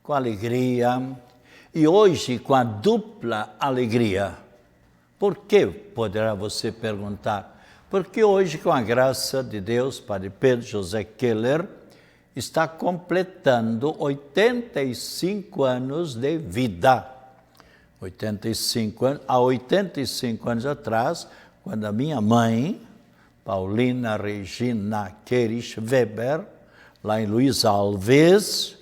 com alegria, e hoje com a dupla alegria. Por que, poderá você perguntar? Porque hoje, com a graça de Deus, Padre Pedro José Keller está completando 85 anos de vida. 85 anos, há 85 anos atrás, quando a minha mãe, Paulina Regina Queires Weber, lá em Luiz Alves,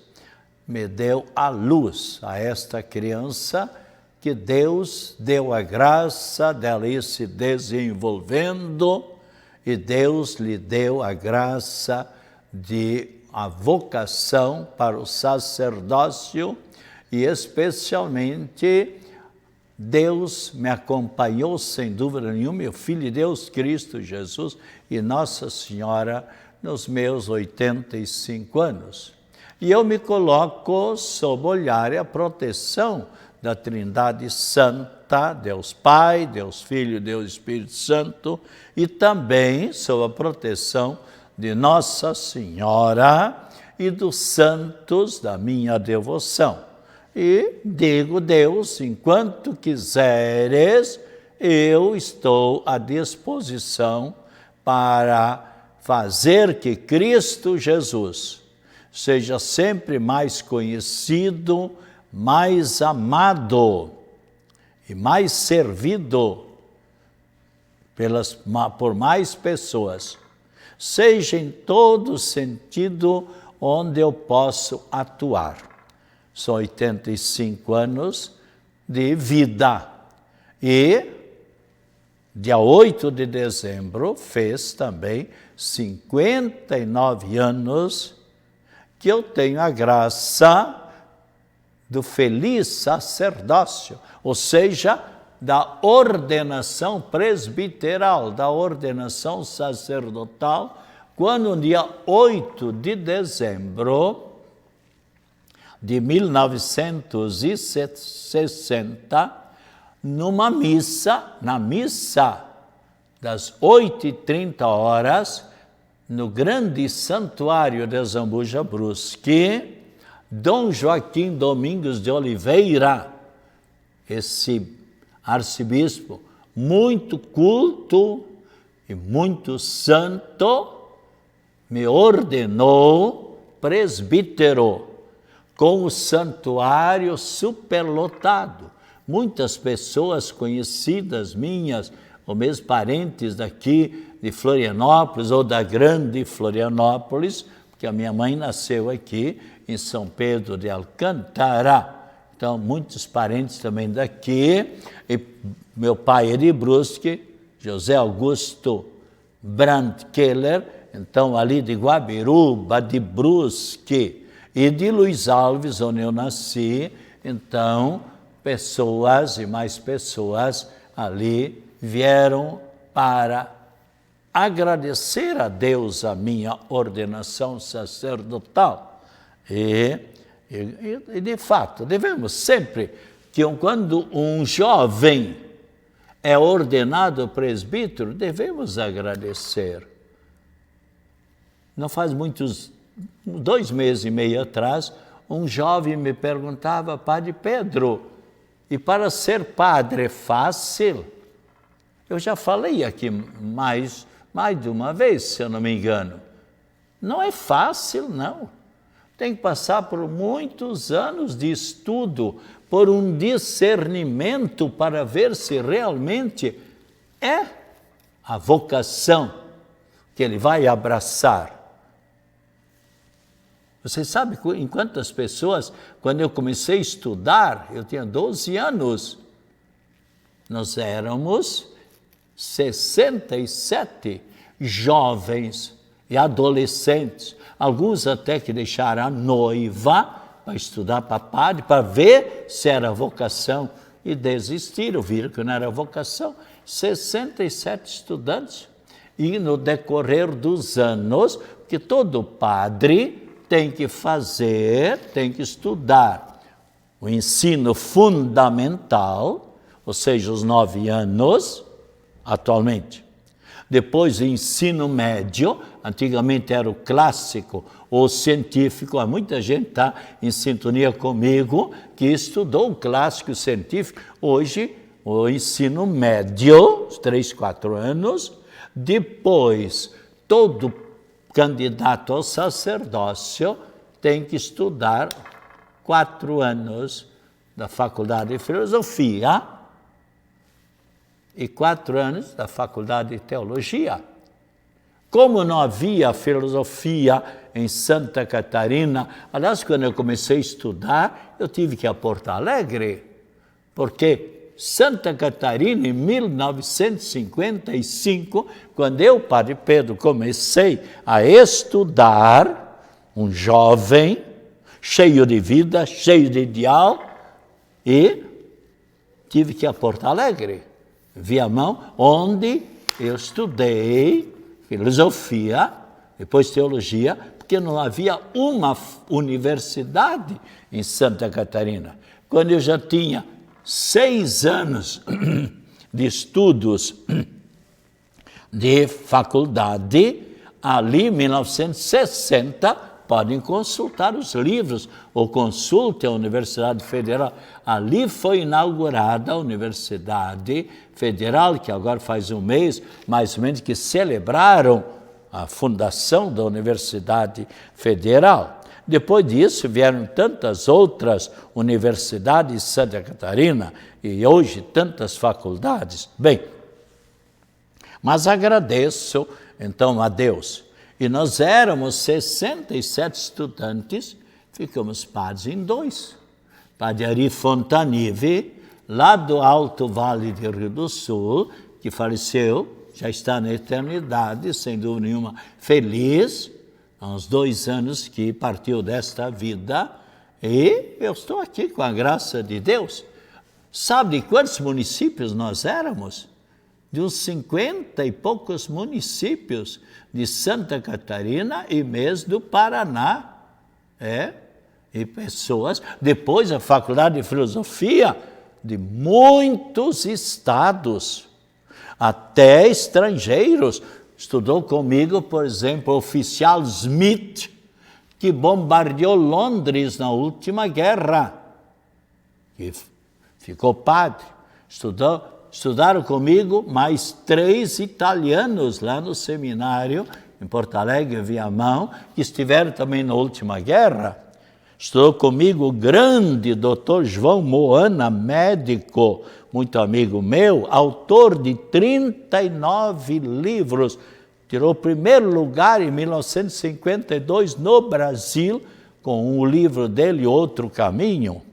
me deu a luz a esta criança, que Deus deu a graça dela ir se desenvolvendo, e Deus lhe deu a graça de a vocação para o sacerdócio, e especialmente Deus me acompanhou, sem dúvida nenhuma, meu Filho de Deus, Cristo Jesus e Nossa Senhora, nos meus 85 anos. E eu me coloco sob o olhar e a proteção da Trindade Santa, Deus Pai, Deus Filho, Deus Espírito Santo, e também sob a proteção de Nossa Senhora e dos santos da minha devoção. E digo, Deus, enquanto quiseres, eu estou à disposição para fazer que Cristo Jesus seja sempre mais conhecido, mais amado e mais servido por mais pessoas, seja em todo sentido onde eu posso atuar. São 85 anos de vida. E, dia 8 de dezembro, fez também 59 anos que eu tenho a graça do feliz sacerdócio, ou seja, da ordenação presbiteral, da ordenação sacerdotal, quando no dia 8 de dezembro de 1960, na missa das 8h30, no grande santuário de Zambuja Brusque, Dom Joaquim Domingos de Oliveira, esse arcebispo muito culto e muito santo, me ordenou presbítero, com o santuário superlotado. Muitas pessoas conhecidas minhas, ou mesmo parentes daqui de Florianópolis ou da grande Florianópolis, porque a minha mãe nasceu aqui em São Pedro de Alcântara. Então, muitos parentes também daqui. E meu pai é de Brusque, José Augusto Brandt Keller, então ali de Guabiruba, de Brusque, e de Luiz Alves, onde eu nasci. Então, pessoas e mais pessoas ali vieram para agradecer a Deus a minha ordenação sacerdotal. E de fato, devemos sempre, quando um jovem é ordenado presbítero, devemos agradecer. Não faz 2 meses e meio atrás, um jovem me perguntava: Padre Pedro, e para ser padre é fácil? Eu já falei aqui mais de uma vez, se eu não me engano. Não é fácil, não. Tem que passar por muitos anos de estudo, por um discernimento para ver se realmente é a vocação que ele vai abraçar. Você sabe em quantas pessoas, quando eu comecei a estudar, eu tinha 12 anos, nós éramos 67 jovens e adolescentes, alguns até que deixaram a noiva para estudar para padre, para ver se era vocação, e desistiram, viram que não era vocação. 67 estudantes. E no decorrer dos anos, que todo padre tem que fazer, tem que estudar o ensino fundamental, ou seja, os 9 anos, atualmente. depois o ensino médio, antigamente era o clássico ou científico, há muita gente está em sintonia comigo que estudou o clássico científico, hoje o ensino médio, os 3, 4 anos, depois todo candidato ao sacerdócio tem que estudar 4 anos da Faculdade de Filosofia e 4 anos da Faculdade de Teologia. Como não havia filosofia em Santa Catarina, aliás, quando eu comecei a estudar, eu tive que ir a Porto Alegre, porque Santa Catarina, em 1955, quando eu, Padre Pedro, comecei a estudar, um jovem, cheio de vida, cheio de ideal, e tive que ir a Porto Alegre, Viamão, onde eu estudei filosofia, depois teologia, porque não havia uma universidade em Santa Catarina. Quando eu já tinha 6 anos de estudos de faculdade, ali em 1960, podem consultar os livros, ou consulte a Universidade Federal. Ali foi inaugurada a Universidade Federal, que agora faz um mês, mais ou menos, que celebraram a fundação da Universidade Federal. Depois disso, vieram tantas outras universidades de Santa Catarina e hoje tantas faculdades. Bem, mas agradeço, então, a Deus. E nós éramos 67 estudantes, ficamos padres em 2. Padre Ari Fontanive, lá do Alto Vale de Rio do Sul, que faleceu, já está na eternidade, sem dúvida nenhuma, feliz, há uns 2 anos que partiu desta vida, e eu estou aqui com a graça de Deus. Sabe de quantos municípios nós éramos? De uns 50 e poucos municípios de Santa Catarina e mesmo do Paraná. E pessoas, depois a Faculdade de Filosofia, de muitos estados, até estrangeiros. Estudou comigo, por exemplo, o oficial Smith, que bombardeou Londres na última guerra, que ficou padre. Estudaram comigo mais 3 italianos lá no seminário, em Porto Alegre, Viamão, que estiveram também na última guerra. Estudou comigo o grande doutor João Moana, médico, muito amigo meu, autor de 39 livros. Tirou o primeiro lugar em 1952 no Brasil, com um livro dele, Outro Caminho.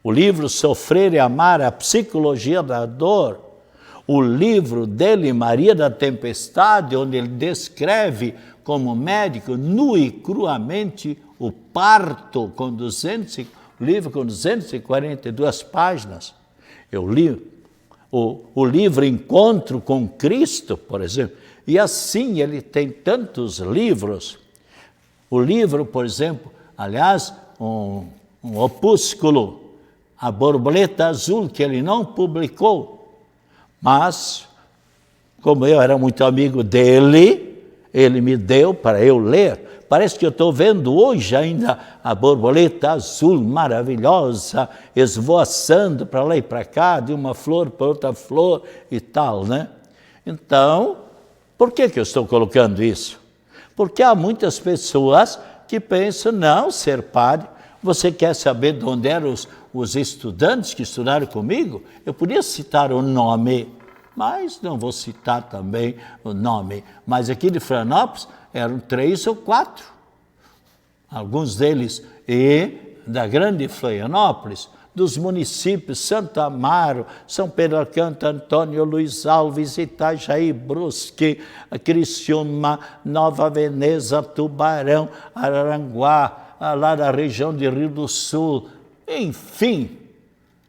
O livro Sofrer e Amar, a Psicologia da Dor. O livro dele, Maria da Tempestade, onde ele descreve como médico, nu e cruamente, o parto, o livro com 242 páginas. Eu li o livro Encontro com Cristo, por exemplo, e assim ele tem tantos livros. O livro, por exemplo, aliás, um opúsculo, A Borboleta Azul, que ele não publicou, mas, como eu era muito amigo dele, ele me deu para eu ler. Parece que eu estou vendo hoje ainda a borboleta azul maravilhosa, esvoaçando para lá e para cá, de uma flor para outra flor e tal, né? Então, por que eu estou colocando isso? Porque há muitas pessoas que pensam, não, ser padre, você quer saber de onde eram os estudantes que estudaram comigo? Eu podia citar o nome, mas não vou citar também o nome. Mas aqui de Florianópolis eram 3 ou 4. Alguns deles, e da grande Florianópolis, dos municípios Santo Amaro, São Pedro Alcântara, Antônio Luiz Alves, Itajaí, Brusque, Criciúma, Nova Veneza, Tubarão, Araranguá, lá da região de Rio do Sul, enfim,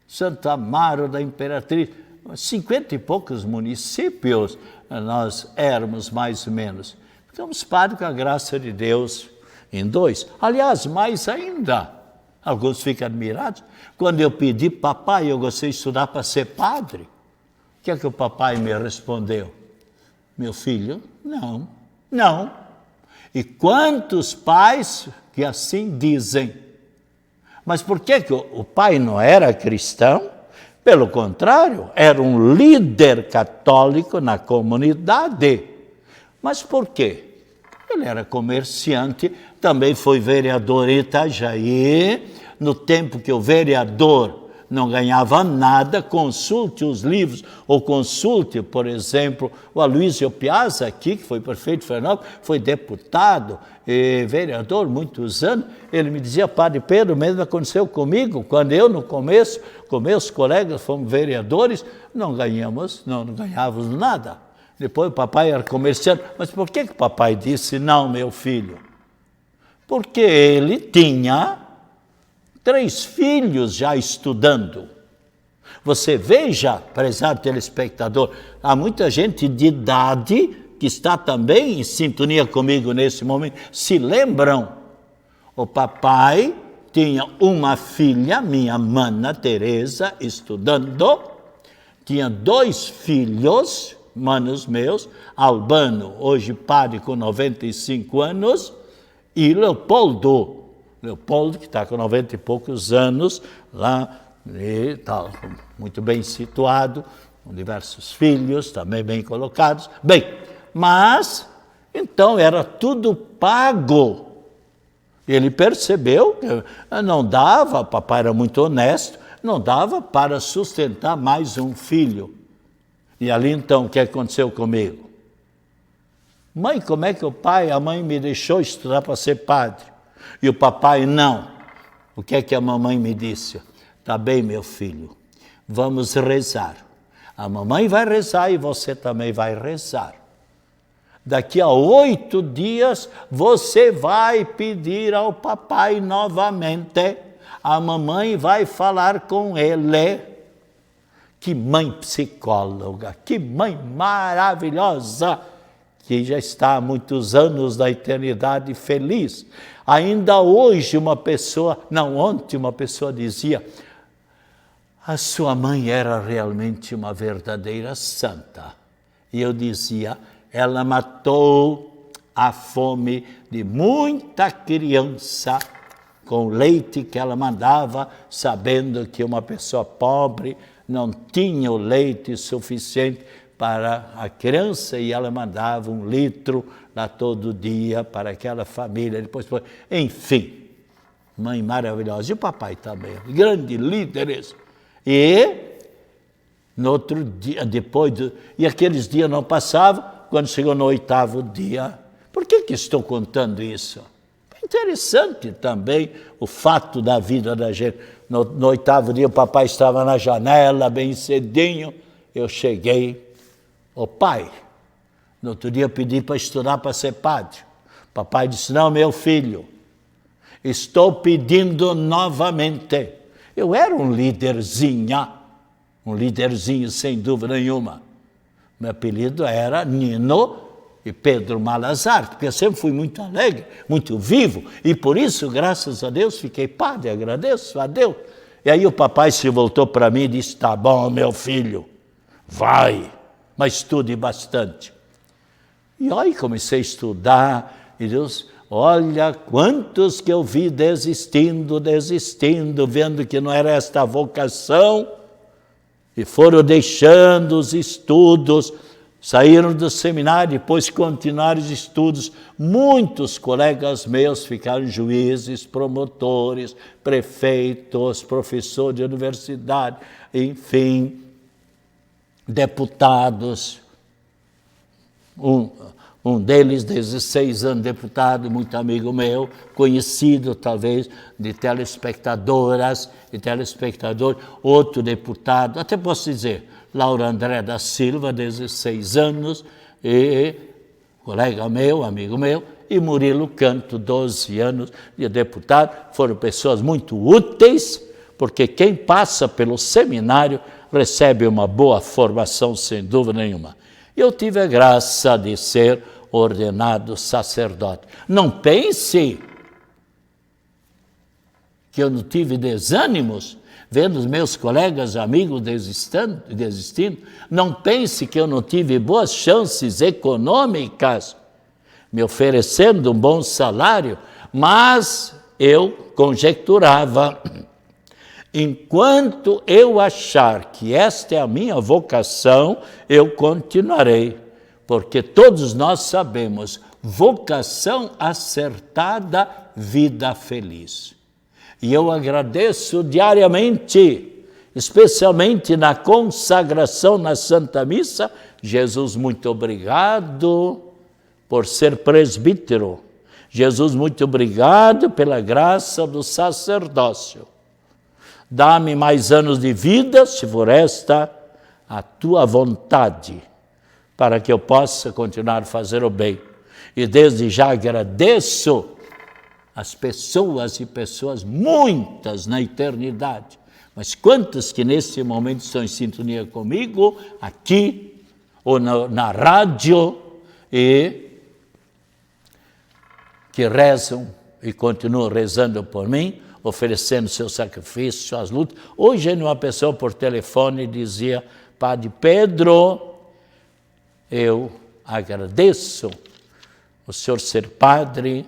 Santo Amaro da Imperatriz, 50 e poucos municípios nós éramos mais ou menos. Ficamos padres com a graça de Deus em 2. Aliás, mais ainda, alguns ficam admirados. Quando eu pedi, papai, eu gostaria de estudar para ser padre. O que é que o papai me respondeu? meu filho? Não, não. E quantos pais que assim dizem? Mas por que o pai não era cristão? Pelo contrário, era um líder católico na comunidade. Mas por quê? Ele era comerciante, também foi vereador em Itajaí. No tempo que o vereador não ganhava nada, consulte os livros, ou consulte, por exemplo, o Aloysio Piazza aqui, que foi prefeito de Florianópolis, foi deputado e vereador muitos anos. Ele me dizia, Padre Pedro, o mesmo aconteceu comigo, quando eu no começo, com meus colegas fomos vereadores, não ganhávamos nada. Depois o papai era comerciante. Mas por que o papai disse, não, meu filho? Porque ele tinha 3 filhos já estudando. Você veja, prezado telespectador, há muita gente de idade que está também em sintonia comigo nesse momento. Se lembram? O papai tinha uma filha, minha mana Teresa, estudando. Tinha 2 filhos, manos meus, Albano, hoje padre com 95 anos, e Leopoldo, que está com 90 e poucos anos, lá, e tal, muito bem situado, com diversos filhos, também bem colocados. Bem, mas, então, era tudo pago. Ele percebeu que não dava, papai era muito honesto, não dava para sustentar mais um filho. E ali, então, o que aconteceu comigo? Mãe, como é que a mãe me deixou estudar para ser padre? E o papai, não. O que é que a mamãe me disse? Tá bem, meu filho, vamos rezar. A mamãe vai rezar e você também vai rezar. Daqui a 8 dias, você vai pedir ao papai novamente. A mamãe vai falar com ele. Que mãe psicóloga, que mãe maravilhosa, que já está há muitos anos da eternidade feliz. Ainda hoje ontem uma pessoa dizia, a sua mãe era realmente uma verdadeira santa. E eu dizia, ela matou a fome de muita criança com leite que ela mandava, sabendo que uma pessoa pobre não tinha o leite suficiente para a criança, e ela mandava 1 litro lá todo dia para aquela família. Depois, enfim, mãe maravilhosa. E o papai também, grande líderes. E no outro dia, e aqueles dias não passavam, quando chegou no 8º dia. Por que estou contando isso? É interessante também o fato da vida da gente. No 8º dia, o papai estava na janela, bem cedinho, eu cheguei. Ô pai, no outro dia eu pedi para estudar para ser padre. O papai disse, não, meu filho, estou pedindo novamente. Eu era um líderzinho sem dúvida nenhuma. Meu apelido era Nino e Pedro Malazar, porque eu sempre fui muito alegre, muito vivo, e por isso, graças a Deus, fiquei padre, agradeço a Deus. E aí o papai se voltou para mim e disse, tá bom, meu filho, vai, mas estude bastante. E aí comecei a estudar, e Deus, olha quantos que eu vi desistindo, vendo que não era esta a vocação, e foram deixando os estudos, saíram do seminário, depois continuaram os estudos. Muitos colegas meus ficaram juízes, promotores, prefeitos, professores de universidade, enfim, deputados. Um deles, 16 anos, deputado, muito amigo meu, conhecido talvez de telespectadoras e telespectadores, outro deputado, até posso dizer, Laura André da Silva, 16 anos, e colega meu, amigo meu, e Murilo Canto, 12 anos de deputado. Foram pessoas muito úteis, porque quem passa pelo seminário recebe uma boa formação, sem dúvida nenhuma. Eu tive a graça de ser ordenado sacerdote. Não pense que eu não tive desânimos, vendo os meus colegas, amigos desistindo. Não pense que eu não tive boas chances econômicas, me oferecendo um bom salário, mas eu conjecturava, enquanto eu achar que esta é a minha vocação, eu continuarei, porque todos nós sabemos, vocação acertada, vida feliz. E eu agradeço diariamente, especialmente na consagração na Santa Missa. Jesus, muito obrigado por ser presbítero. Jesus, muito obrigado pela graça do sacerdócio. Dá-me mais anos de vida, se for esta a tua vontade, para que eu possa continuar a fazer o bem. E desde já agradeço as pessoas e pessoas, muitas na eternidade, mas quantas que nesse momento estão em sintonia comigo, aqui, ou na rádio, e que rezam e continuam rezando por mim, oferecendo seu sacrifício, suas lutas. Hoje, uma pessoa por telefone dizia, Padre Pedro, eu agradeço o senhor ser padre,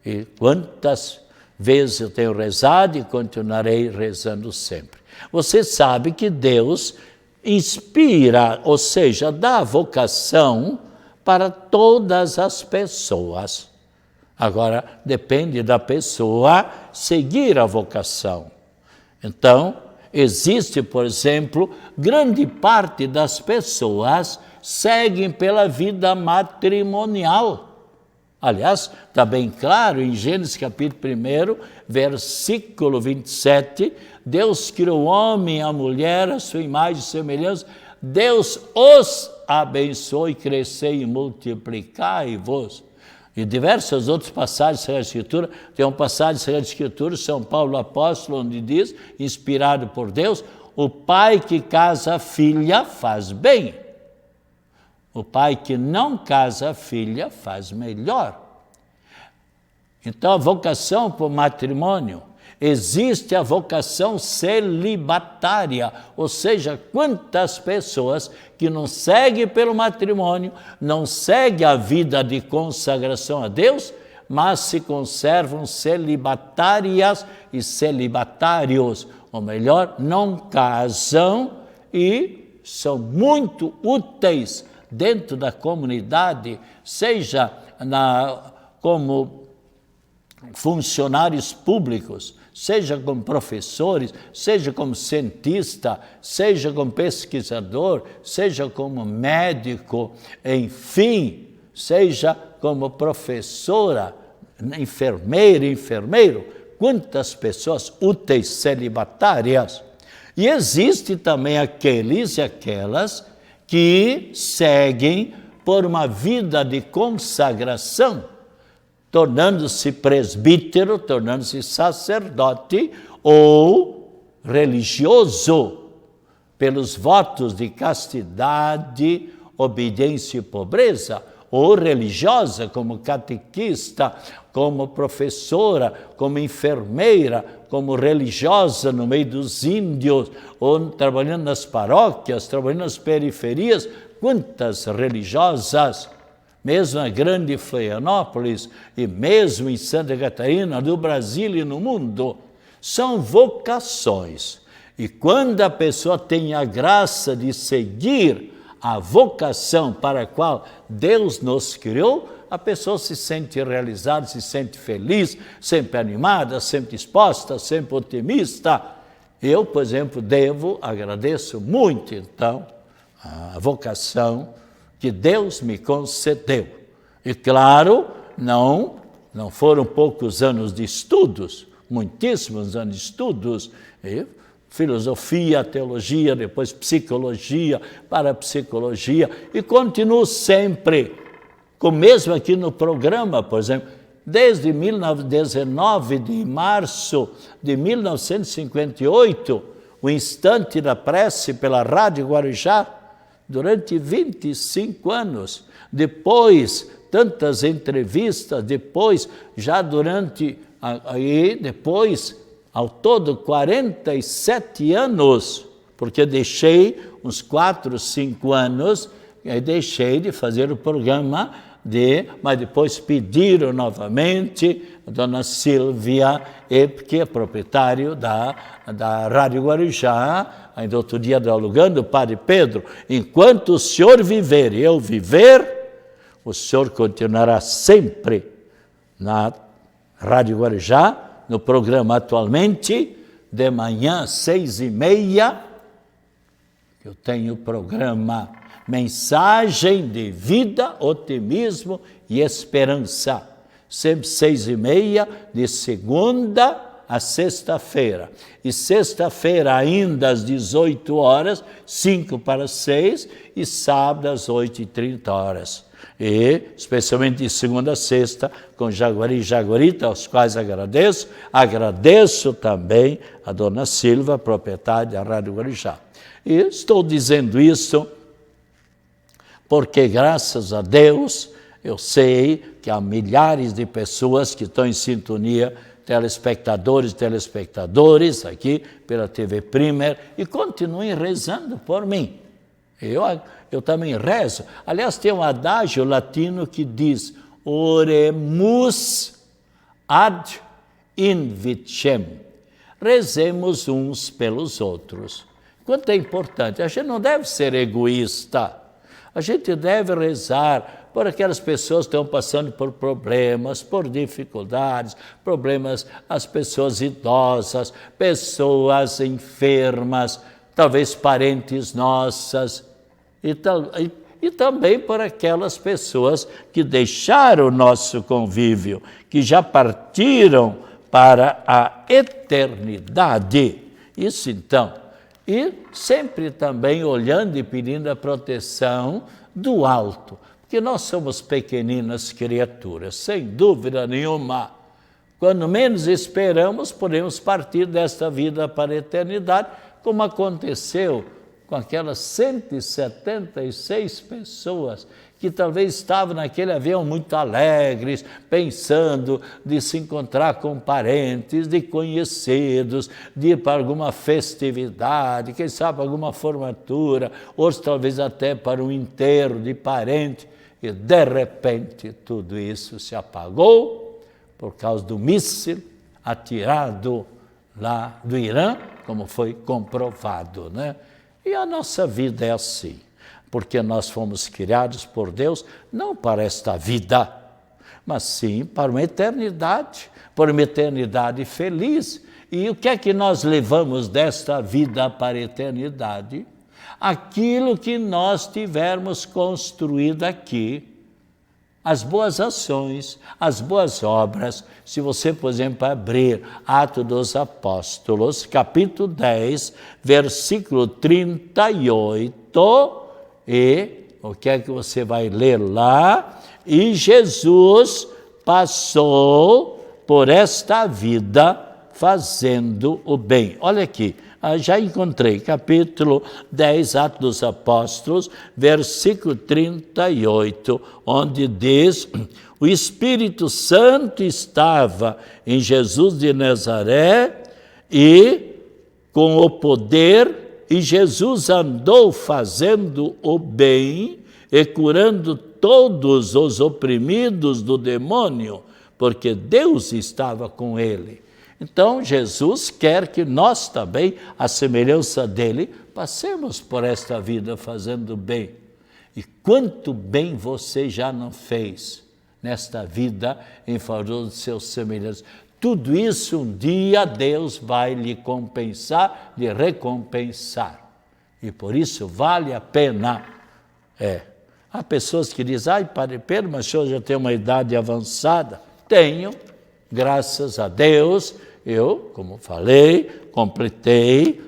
e quantas vezes eu tenho rezado e continuarei rezando sempre. Você sabe que Deus inspira, ou seja, dá vocação para todas as pessoas. Agora, depende da pessoa seguir a vocação. Então, existe, por exemplo, grande parte das pessoas seguem pela vida matrimonial. Aliás, está bem claro, em Gênesis capítulo 1, versículo 27, Deus criou o homem e a mulher, a sua imagem e semelhança, Deus os abençoe, crescei e multiplicai-vos. E diversas outras passagens da Escritura, tem uma passagem da Escritura, São Paulo apóstolo, onde diz, inspirado por Deus, o pai que casa a filha faz bem. O pai que não casa a filha faz melhor. Então, a vocação para o matrimônio, existe a vocação celibatária, ou seja, quantas pessoas que não seguem pelo matrimônio, não seguem a vida de consagração a Deus, mas se conservam celibatárias e celibatários, ou melhor, não casam e são muito úteis dentro da comunidade, seja como funcionários públicos, seja como professores, seja como cientista, seja como pesquisador, seja como médico, enfim, seja como professora, enfermeira, enfermeiro, quantas pessoas úteis celibatárias. E existe também aqueles e aquelas que seguem por uma vida de consagração, tornando-se presbítero, tornando-se sacerdote ou religioso, pelos votos de castidade, obediência e pobreza, ou religiosa, como catequista, como professora, como enfermeira, como religiosa no meio dos índios, ou trabalhando nas paróquias, trabalhando nas periferias. Quantas religiosas, mesmo na grande Florianópolis e mesmo em Santa Catarina, no Brasil e no mundo, são vocações. E quando a pessoa tem a graça de seguir a vocação para a qual Deus nos criou, a pessoa se sente realizada, se sente feliz, sempre animada, sempre exposta, sempre otimista. Eu, por exemplo, agradeço muito, então, a vocação que Deus me concedeu. E, claro, não foram poucos anos de estudos, muitíssimos anos de estudos, filosofia, teologia, depois psicologia, parapsicologia, e continuo sempre, como mesmo aqui no programa, por exemplo, desde 19 de março de 1958, o Instante da Prece pela Rádio Guarujá, durante 25 anos, depois tantas entrevistas, depois já depois ao todo 47 anos, porque deixei uns 4, 5 anos, e deixei de fazer o programa, mas depois pediram novamente a dona Silvia, que é proprietário da Rádio Guarujá, ainda outro dia dialogando, o Padre Pedro, enquanto o senhor viver e eu viver, o senhor continuará sempre na Rádio Guarujá, no programa atualmente, de manhã, 6h30, eu tenho o programa Mensagem de Vida, Otimismo e Esperança, sempre 6h30, de segunda a sexta-feira. E sexta-feira ainda às 18 horas, 5 para 6, e sábado às 8h30. E, especialmente de segunda a sexta, com Jaguari e Jaguarita, aos quais agradeço. Agradeço também a dona Silva, proprietária da Rádio Guarujá. E estou dizendo isso porque, graças a Deus, eu sei que há milhares de pessoas que estão em sintonia, telespectadores e telespectadores aqui pela TV Primer, e continuem rezando por mim. Eu também rezo. Aliás, tem um adágio latino que diz: oremus ad invicem. Rezemos uns pelos outros. Quanto é importante. A gente não deve ser egoísta. A gente deve rezar por aquelas pessoas que estão passando por problemas, por dificuldades, problemas, as pessoas idosas, pessoas enfermas, talvez parentes nossas, e também por aquelas pessoas que deixaram o nosso convívio, que já partiram para a eternidade. Isso então. E sempre também olhando e pedindo a proteção do alto, porque nós somos pequeninas criaturas, sem dúvida nenhuma. Quando menos esperamos, podemos partir desta vida para a eternidade, como aconteceu com aquelas 176 pessoas que talvez estavam naquele avião muito alegres, pensando de se encontrar com parentes, de conhecidos, de ir para alguma festividade, quem sabe alguma formatura, ou talvez até para um enterro de parente, e de repente tudo isso se apagou por causa do míssil atirado lá do Irã, como foi comprovado, né? E a nossa vida é assim, porque nós fomos criados por Deus não para esta vida, mas sim para uma eternidade feliz. E o que é que nós levamos desta vida para a eternidade? Aquilo que nós tivermos construído aqui, as boas ações, as boas obras. Se você, por exemplo, abrir Atos dos Apóstolos, capítulo 10, versículo 38, e o que é que você vai ler lá? E Jesus passou por esta vida fazendo o bem. Olha aqui, já encontrei, capítulo 10, Atos dos Apóstolos, versículo 38, onde diz: o Espírito Santo estava em Jesus de Nazaré e com o poder, e Jesus andou fazendo o bem e curando todos os oprimidos do demônio, porque Deus estava com ele. Então, Jesus quer que nós também, à semelhança dele, passemos por esta vida fazendo bem. E quanto bem você já não fez nesta vida em favor dos seus semelhantes. Tudo isso um dia Deus vai lhe compensar, lhe recompensar. E por isso vale a pena. Há pessoas que dizem: ai, Padre Pedro, mas o senhor já tem uma idade avançada. Tenho, graças a Deus. Eu, como falei,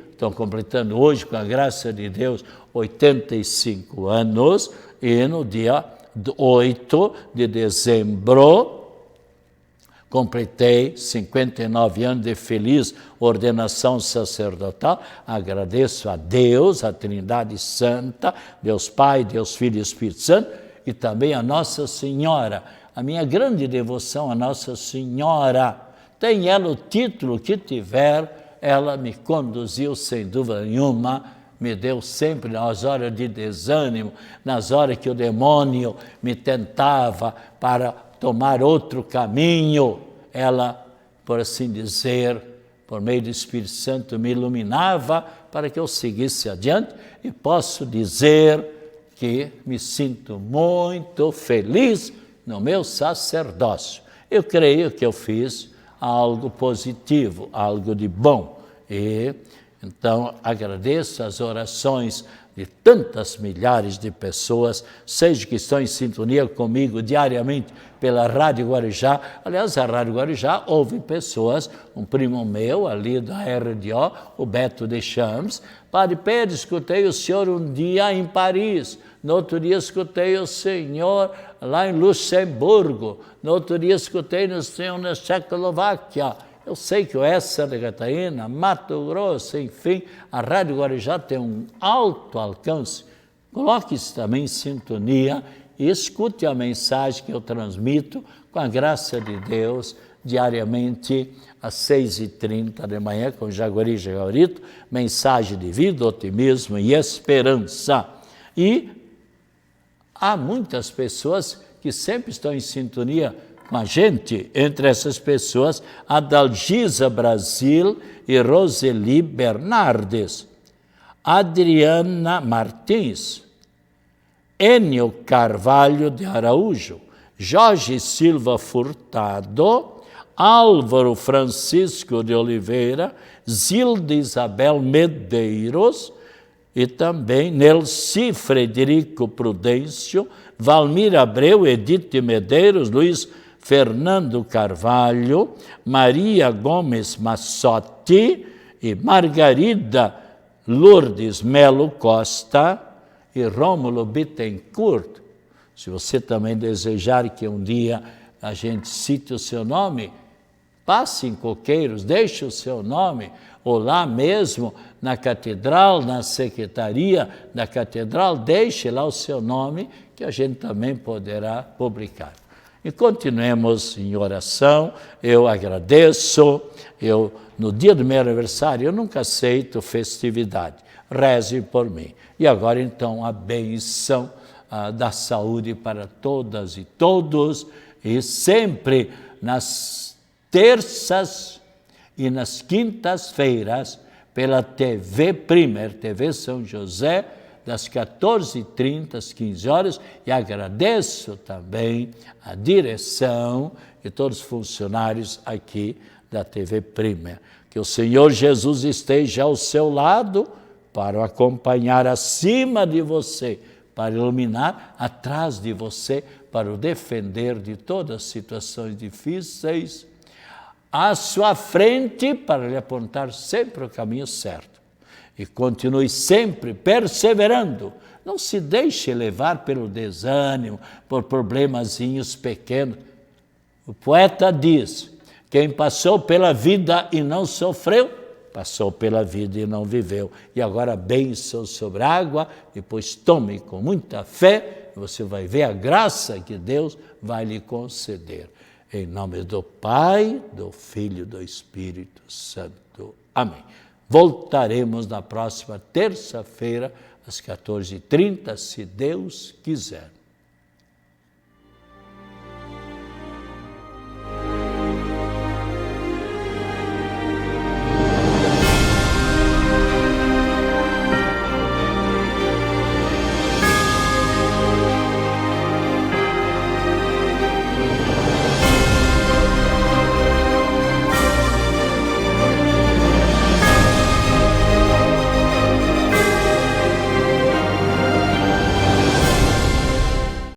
estou completando hoje, com a graça de Deus, 85 anos, e no dia 8 de dezembro, completei 59 anos de feliz ordenação sacerdotal. Agradeço a Deus, a Trindade Santa, Deus Pai, Deus Filho e Espírito Santo, e também a Nossa Senhora. A minha grande devoção a Nossa Senhora, tem ela o título que tiver, ela me conduziu sem dúvida nenhuma, me deu sempre nas horas de desânimo, nas horas que o demônio me tentava para tomar outro caminho, ela, por assim dizer, por meio do Espírito Santo, me iluminava para que eu seguisse adiante, e posso dizer que me sinto muito feliz no meu sacerdócio. Eu creio que eu fiz algo positivo, algo de bom, e então agradeço as orações de tantas milhares de pessoas, seja que estão em sintonia comigo diariamente pela Rádio Guarujá. Aliás, a Rádio Guarujá ouve pessoas, um primo meu ali da RDO, o Beto Deschamps, Padre Pedro, escutei o senhor um dia em Paris, no outro dia escutei o senhor lá em Luxemburgo, no outro dia escutei o senhor na Tchecoslováquia. Eu sei que o S. Santa Catarina, Mato Grosso, enfim, a Rádio Guarujá tem um alto alcance. Coloque-se também em sintonia e escute a mensagem que eu transmito com a graça de Deus diariamente às 6h30 da manhã com Jaguari Jaguarito, mensagem de vida, otimismo e esperança. E há muitas pessoas que sempre estão em sintonia com a gente, entre essas pessoas, Adalgisa Brasil e Roseli Bernardes, Adriana Martins, Enio Carvalho de Araújo, Jorge Silva Furtado, Álvaro Francisco de Oliveira, Zilda Isabel Medeiros, e também Nelci Frederico Prudêncio, Valmir Abreu, Edith Medeiros, Luiz Fernando Carvalho, Maria Gomes Massotti e Margarida Lourdes Melo Costa e Rômulo Bittencourt. Se você também desejar que um dia a gente cite o seu nome, passe em Coqueiros, deixe o seu nome, ou lá mesmo na catedral, na secretaria da catedral, deixe lá o seu nome, que a gente também poderá publicar. E continuemos em oração. Eu agradeço, no dia do meu aniversário, eu nunca aceito festividade, reze por mim. E agora então a bênção da saúde para todas e todos, e sempre nas terças e nas quintas-feiras, pela TV Primer, TV São José, das 14h30 às 15 horas, e agradeço também a direção e todos os funcionários aqui da TV Primer. Que o Senhor Jesus esteja ao seu lado para o acompanhar acima de você, para iluminar atrás de você, para o defender de todas as situações difíceis, à sua frente, para lhe apontar sempre o caminho certo. E continue sempre perseverando. Não se deixe levar pelo desânimo, por problemazinhos pequenos. O poeta diz, quem passou pela vida e não sofreu, passou pela vida e não viveu. E agora bênção sobre a água, depois tome com muita fé, você vai ver a graça que Deus vai lhe conceder. Em nome do Pai, do Filho e do Espírito Santo. Amém. Voltaremos na próxima terça-feira, às 14h30, se Deus quiser.